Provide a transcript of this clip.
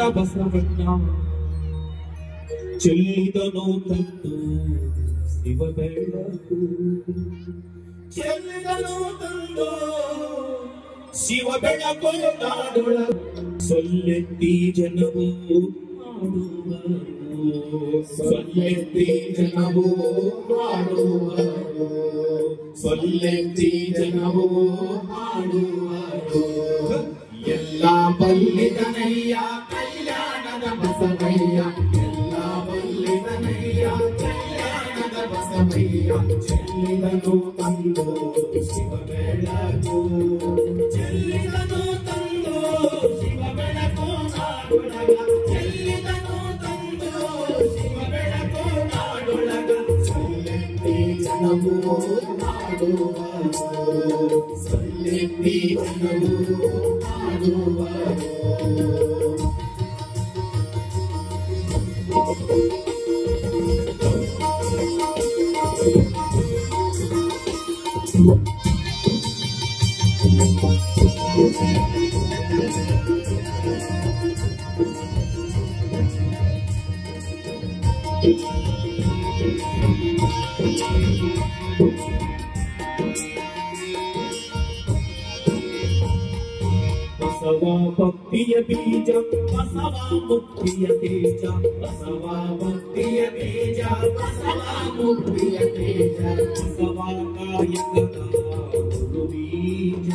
ಬಸವಣ್ಣ ಚೆಲ್ಲಿದನು ತಂದು ಶಿವ ಬೆಳಕು ಚೆಲ್ಲಿದನು ತಂದು ಶಿವ ಬೆಳಕು ನಾಡೊಳ ಸೊಲ್ಲೆತ್ತಿ ಜನವು ಸೊಲ್ಲೆತ್ತಿ ಜನವು ಮಾಡುವರು ಸೊಲ್ಲೆತ್ತಿ ಜನವು ಮಾಡುವರು ಎಲ್ಲ ಬಲ್ಲಿದನಯ್ಯ ಕಲ್ಯಾಣದ ಬಸವಯ್ಯ ಎಲ್ಲ ಬಲ್ಲಿದನಯ್ಯ ಕಲ್ಯಾಣದ ಬಸವಯ್ಯ ಚೆಲ್ಲಿದನು ತಂದು ಶಿವ ಬೆಳಕು ಚೆಲ್ಲಿದನು ತಂದು ಶಿವ ಬೆಳಕು ನಾಡೊಳಗ ಚೆಲ್ಲಿದನು ತಂದು ಶಿವ ಬೆಳಕು ನಾಡೊಳಗ ಸೊಲ್ಲೆತ್ತಿ ಜನವು ಮಾಡುವರು ಸೊಲ್ಲೆತ್ತಿ ಜನವು ಬಸವ ಭಕ್ತಿಯ ಬೀಜ ಬಸವ ಮುಕ್ತಿಯ ತೇಜ ಬಸವ ಭಕ್ತಿಯ ಬೀಜ ಬಸವ ಮುಕ್ತಿಯ ತೇಜ ಬಸವ ಕಾಯಕದ ಗುರು ಬೀಜ